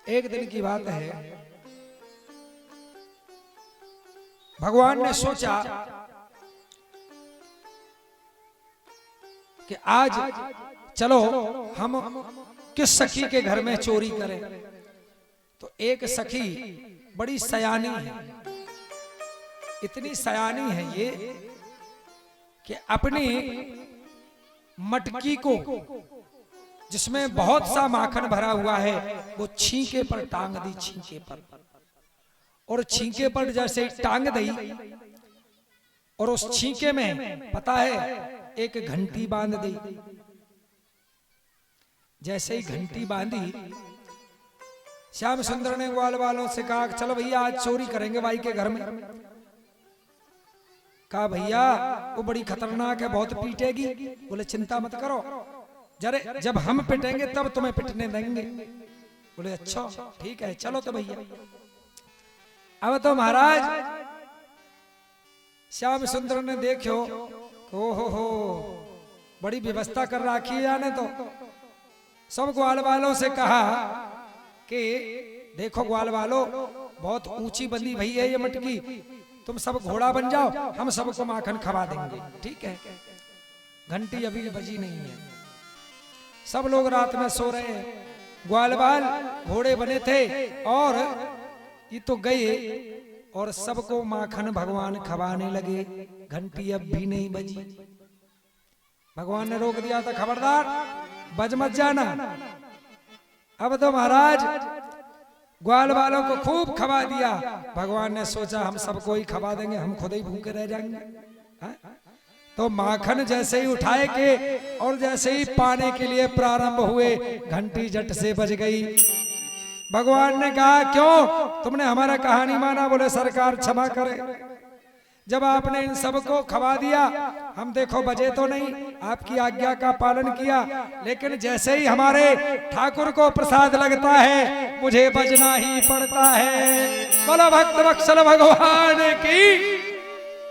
एक दिन की बात है, भगवान ने सोचा कि आज चलो हम किस सखी के घर में चोरी करें। तो एक सखी बड़ी सयानी है, इतनी सयानी है ये कि अपनी मटकी को जिसमें बहुत सा माखन भरा हुआ है वो छींके पर टांग दी, छींके पर, और छींके पर जैसे ही टांग दी और उस छींके में पता है एक घंटी बांध दी। जैसे ही घंटी बांधी, श्याम सुंदर ने ग्वाल वालों से कहा चलो भैया आज चोरी करेंगे भाई के घर में। कहा भैया वो बड़ी खतरनाक है, बहुत पीटेगी। बोले चिंता मत करो, जरे जब हम पिटेंगे तब तुम्हें पिटने देंगे। बोले अच्छा ठीक है चलो। तो भैया अब तो महाराज श्याम सुंदर ने देखो ओ हो बड़ी व्यवस्था कर रखी है। याने तो सब ग्वाल वालों से कहा कि देखो ग्वाल वालों बहुत ऊंची बंदी भई है ये मटकी, तुम सब घोड़ा बन जाओ, हम सबको माखन खवा देंगे। ठीक है। घंटी अभी बजी नहीं है, सब लोग रात में सो रहे हैं। ग्वाल बाल घोड़े बने थे और ये तो गए और सबको माखन भगवान खवाने लगे। घंटी अब भी नहीं बजी। भगवान ने रोक दिया था खबरदार बज मत जाना। अब तो महाराज ग्वाल वालों को खूब खवा दिया। भगवान ने सोचा हम सबको ही खवा देंगे, हम खुद ही भूखे रह जाएंगे। हा? तो माखन जैसे ही उठाए के और जैसे ही पाने के लिए प्रारंभ हुए, घंटी झट से बज गई। भगवान ने कहा क्यों तुमने हमारा कहानी माना? बोले सरकार क्षमा करे, जब आपने इन सबको खवा दिया हम देखो बजे तो नहीं, आपकी आज्ञा का पालन किया, लेकिन जैसे ही हमारे ठाकुर को प्रसाद लगता है मुझे बजना ही पड़ता है। बोलो भक्त वत्सल भगवान की।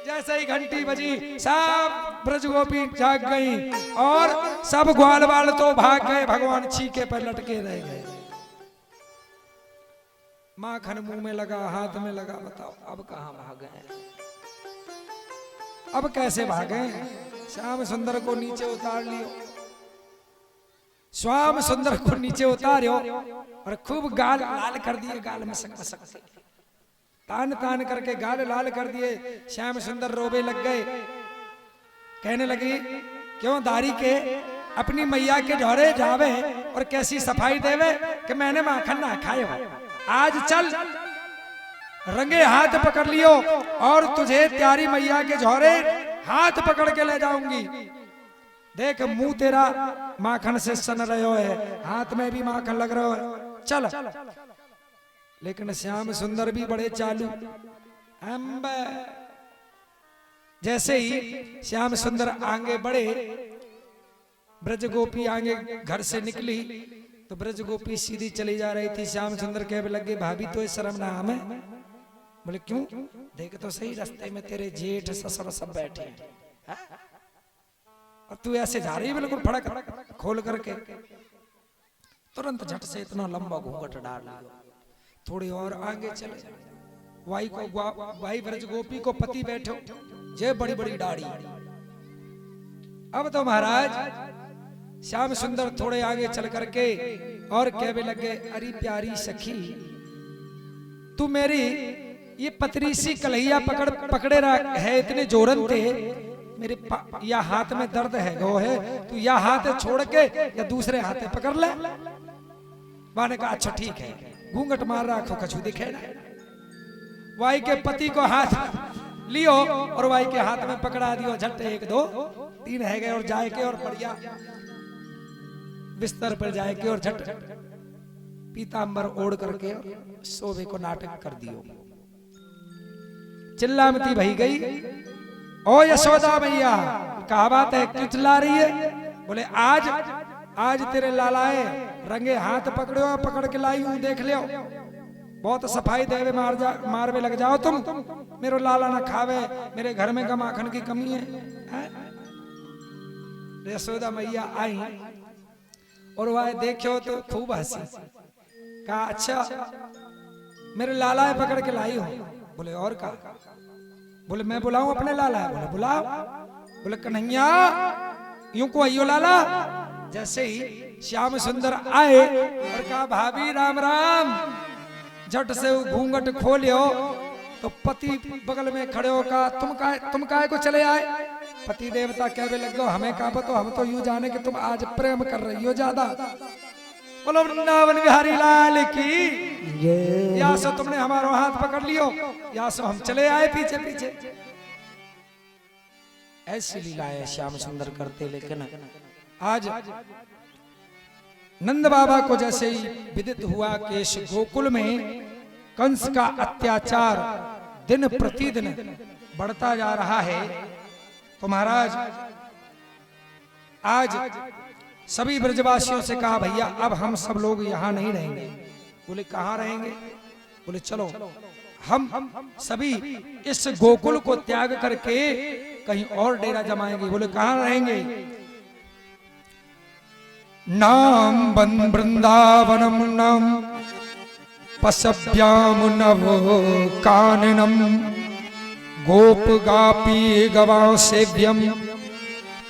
जैसे ही घंटी बजी सब ब्रज गोपी जाग गई और सब ग्वाल वाल तो भाग गए। भगवान छीके पर लटके रह गए। माखन मुंह में लगा, हाथ में लगा, बताओ अब कहां भागे? अब कैसे भागे? श्याम सुंदर को नीचे उतार लियो, श्याम सुंदर को नीचे उतारो और खूब गाल लाल कर दिए। गाल में सकते तान तान करके गाल लाल कर दिए। श्याम सुंदर रोबे लग गए, कहने लगी क्यों दारी के अपनी मैया के ढोरे जावे और कैसी सफाई देवे कि मैंने माखन ना खाए हो। आज चल रंगे हाथ पकड़ लियो और तुझे त्यारी मैया के झोरे हाथ पकड़ के ले जाऊंगी। देख मुंह तेरा माखन से सन रहे है, हाथ में भी माखन लग रहा है, चल। लेकिन श्याम सुंदर भी बड़े चालू। जैसे ही श्याम सुंदर आगे बढ़े, ब्रज गोपी आगे घर से निकली तो ब्रज गोपी सीधी चली जा रही थी। श्याम सुंदर कहने लगे भाभी तो शर्म ना हमें? बोले क्यों? देख तो सही रास्ते में तेरे जेठ ससुर सब बैठे हैं और तू ऐसे जा रही बिल्कुल फड़क खोल करके। तुरंत झट से इतना लंबा घूंघट डाल लिया। थोड़ी और आगे चले, वाई ब्रज गोपी को पति बैठो, जे बड़ी बड़ी दाढ़ी। अब तो महाराज श्याम सुंदर थोड़े आगे चल करके और कहने लगे अरे प्यारी सखी तू मेरी ये पतरी सी कलहिया पकड़े है, इतने जोरन थे मेरे या हाथ में दर्द है गो है, तू या हाथ छोड़ के या दूसरे हाथ पकड़ ले। माने कहा अच्छा ठीक है। घूंघट मार रहा कछु दिखे ना। वाई के पति को हाथ लियो और वाई के हाथ में पकड़ा दियो। झट 1 2 3 है गए और जाए के और बढ़िया बिस्तर पर जाए के और झट पीतांबर ओढ़ करके सोवे को नाटक कर दियो। चिल्लामती भई गई, ओ यशोदा मैया कहा बात है, क्यों चिल्ला रही है? बोले आज तेरे लालाए रंगे हाथ पकड़ के लाई हूं, देख लियो। बहुत सफाई देवे मारवे लग जाओ तुम, मेरो लाला ना खावे, मेरे घर में माखन की कमी है? यशोदा मैया आई और वह देखो तो खूब हंसी। कहा अच्छा मेरे लाला पकड़ के लाई हो। बोले और का? बोले मैं बुलाऊं अपने लाला? बोले बुलाओ। बोले कन्हैया यूं को आइयो लाला। जैसे ही श्याम सुंदर आए और कहा भाभी राम राम, झट से घूंघट खोलियो तो पति बगल में खड़े हो कहा तुम काहे को चले आए? पति देवता कहने लग गए हमें कहा तो हम तो यूं जाने कि तुम आज प्रेम कर रही हो ज्यादा। बोलो वृंदावन बिहारी लाल की। या सो तुमने हमारा हाथ पकड़ लियो, या सो हम चले आए पीछे पीछे। ऐसी लीलाएं श्याम सुंदर करते। लेकिन आज नंद बाबा को जैसे ही विदित हुआ कि इस गोकुल में कंस का अत्याचार दिन प्रतिदिन बढ़ता जा रहा है, तो महाराज आज सभी ब्रजवासियों से कहा भैया अब हम सब लोग यहाँ नहीं रहेंगे। बोले कहाँ रहेंगे? बोले चलो हम सभी इस गोकुल को त्याग करके कहीं और डेरा जमाएंगे। बोले कहाँ रहेंगे? नाम बन वृंदावनम नाम पशव्याम नव काननम गोप गापी गवा सेव्यम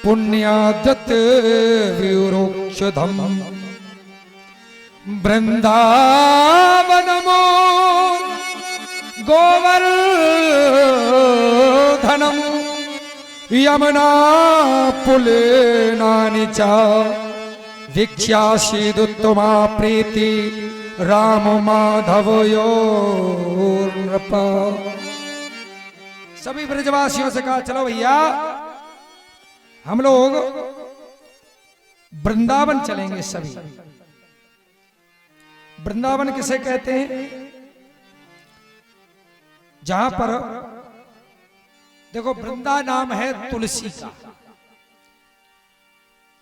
पुण्यादत विरोक्षधम वृंदावनमो गोवर्धनम यमुना पुलेनानि च वीक्ष्यासीदुत्तमा प्रीति राम माधव योरपा। सभी ब्रजवासियों से कहा चलो भैया हम लोग वृंदावन चलेंगे। सभी वृंदावन किसे कहते हैं? जहां पर देखो वृंदा नाम है तुलसी का।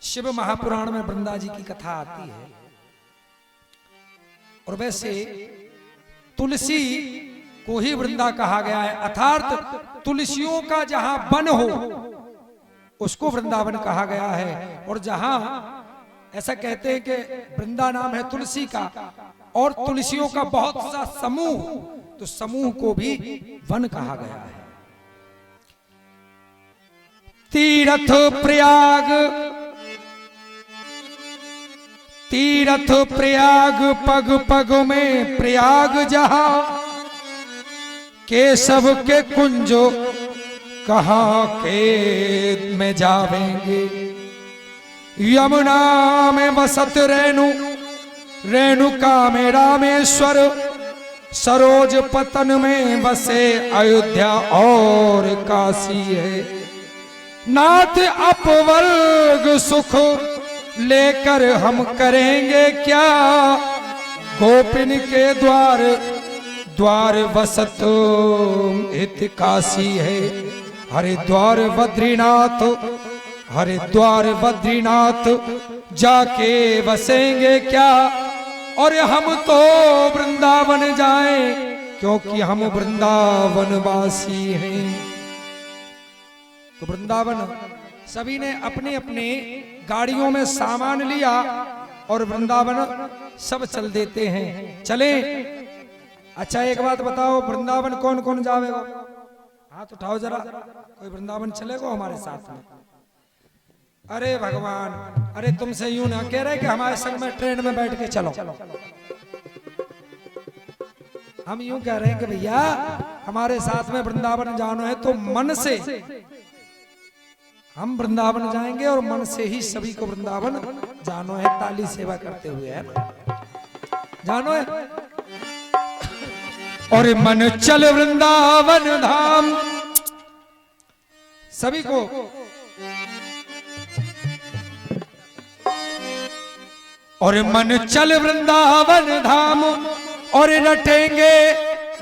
शिव महापुराण में वृंदा जी की कथा आती है। और वैसे तुलसी को ही वृंदा कहा गया है, अर्थात तुलसियों का जहां वन हो उसको वृंदावन कहा गया है। और जहां ऐसा कहते हैं कि वृंदा नाम है तुलसी का और तुलसियों का बहुत सा समूह, तो समूह को भी वन कहा गया है। तीर्थ प्रयाग पग पग में प्रयाग जहां केशव के कुंजो कहाँ के में जावेंगे। यमुना में बसत रेणुका में रामेश्वर सरोज पतन में बसे अयोध्या और काशी है। नाथ अपवर्ग सुख लेकर हम करेंगे क्या, गोपिन के द्वार वसत हित काशी है। हरिद्वार बद्रीनाथ जाके बसेंगे क्या, और हम तो वृंदावन जाएं क्योंकि हम वृंदावन वासी हैं। तो वृंदावन सभी ने अपने अपने गाड़ियों में सामान लिया और वृंदावन सब चल देते हैं। चले। अच्छा एक बात बताओ, वृंदावन कौन कौन जावेगा? हाथ उठाओ जरा, कोई वृंदावन चलेगा हमारे साथ में? अरे भगवान, अरे तुमसे यूं ना कह रहे कि हमारे संग में ट्रेन में बैठ के चलो। हम यूं कह रहे हैं कि भैया हमारे साथ में वृंदावन जाना है तो मन से हम वृंदावन जाएंगे और मन से ही सभी को वृंदावन जानो है। ताली सेवा करते हुए है जानो है। और मन चल वृंदावन धाम, सभी को और मन चल वृंदावन धाम और रटेंगे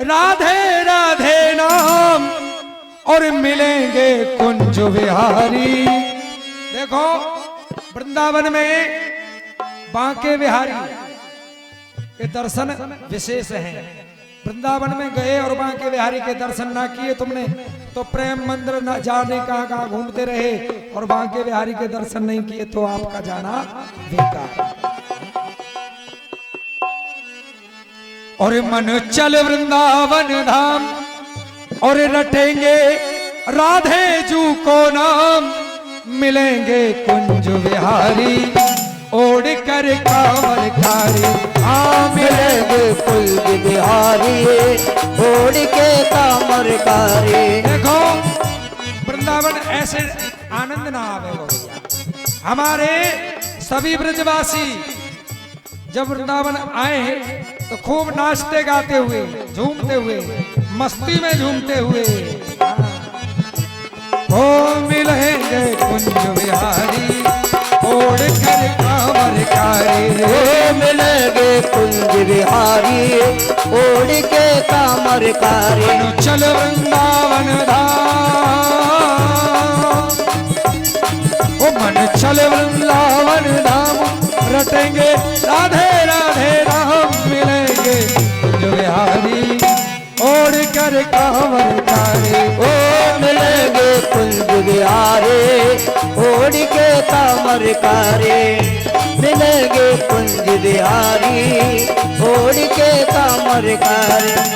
राधे राधे नाम और मिलेंगे कुंज विहारी। देखो वृंदावन में बांके बिहारी के दर्शन विशेष हैं। वृंदावन में गए और बांके बिहारी के दर्शन ना किए तुमने तो प्रेम मंदिर न जाने कहाँ कहाँ घूमते रहे और बांके बिहारी के दर्शन नहीं किए तो आपका जाना बेकार। और मन चल वृंदावन धाम और रटेंगे राधे जू को नाम, मिलेंगे कुंज विहारी ओढ़ कर कांवर कारी। हाँ मिलेंगे कुंज विहारी ओढ़ के कांवर कारी। देखो वृंदावन ऐसे आनंद ना आवे हो भैया। हमारे सभी ब्रजवासी जब वृंदावन आए तो खूब नाचते गाते हुए झूमते हुए मस्ती में झूमते हुए ओ मिलेंगे कुंज विहारी ओढ़ कर कांवर कारी। ओ मिलेंगे कुंज विहारी ओढ़ के कांवर कारी। चल वृंदावन धाम ओ मन चल वृंदावन धाम, रटेंगे राधे राधे राम, मिलेंगे कुंज विहारी ओढ़ कर कांवर कारी। ओ मिलेंगे कुंज विहारी ओढ़ के कांवर कारी। मिलेंगे कुंज विहारी ओढ़ के कांवर कारी।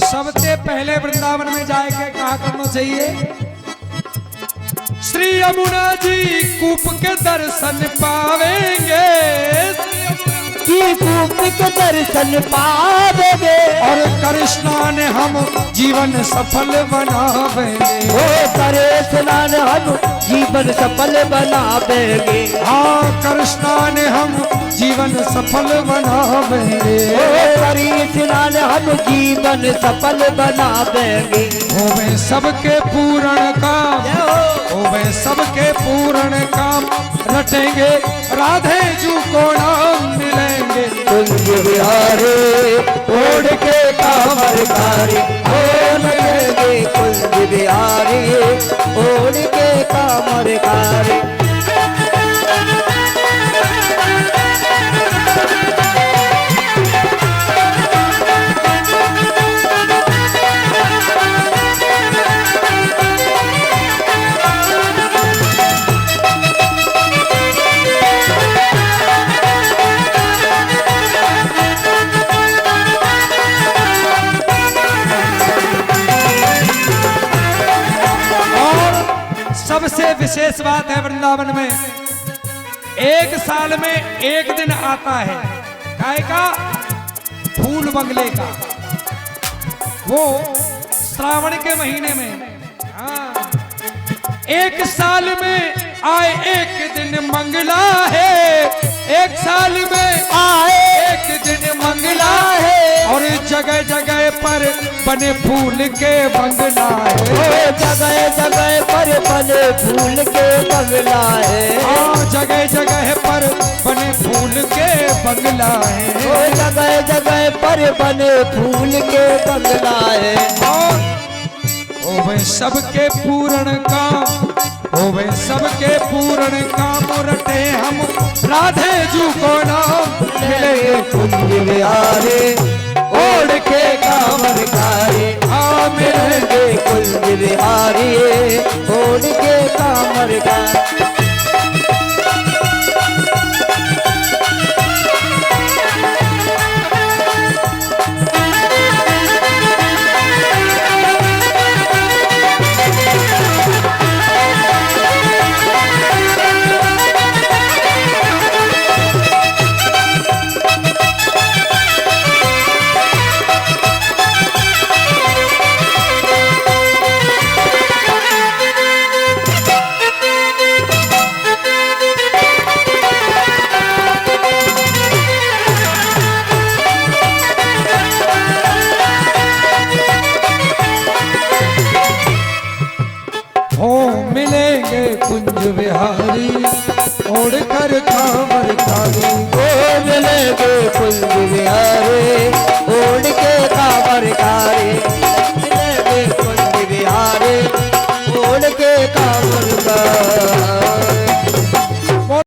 सबसे पहले वृंदावन में जाके कहा करना चाहिए, श्री यमुना जी कूप के दर्शन पावेंगे, कूप के दर्शन पावेंगे। और कर स्नान हम जीवन सफल बनावेंगे। ओ करे स्नान हम जीवन सफल बनावेंगे। हाँ कर स्नान हम जीवन सफल बनावेंगे। ओ करी स्नान हम जीवन सफल बनावेंगे। होवे सबके पूर्ण काम, होवे सबके पूर्ण काम, रटेंगे राधे जू को नाम, मिलेंगे कुंज विहारी ओढ़ के कांवर कारी। ओ मिलेंगे कुंज विहारी ओढ़ के कांवर कारी। सबसे विशेष बात है वृंदावन में, एक साल में एक दिन आता है काय का, फूल बंगले का, वो श्रावण के महीने में। हाँ एक साल में आए एक दिन मंगला है, एक साल में आए एक दिन मंगला है। और जगह जगह पर बने फूल के बंगला है, जगह जगह पर बने फूल के बंगला है। हाँ जगह जगह पर बने फूल के बंगला है। जगह जगह पर बने फूल के बंगला है। और होवे सबके पूर्ण काम, होवे सबके पूर्ण काम, रटे हम राधे जू को नाम, मिलेंगे कुंज विहारी ओढ़ के कांवर कारी। हाँ मिलेंगे कुंज विहारी ओढ़ के कांवर कारी। हो मिलेंगे कुंज विहारी ओढ़ कर कांवर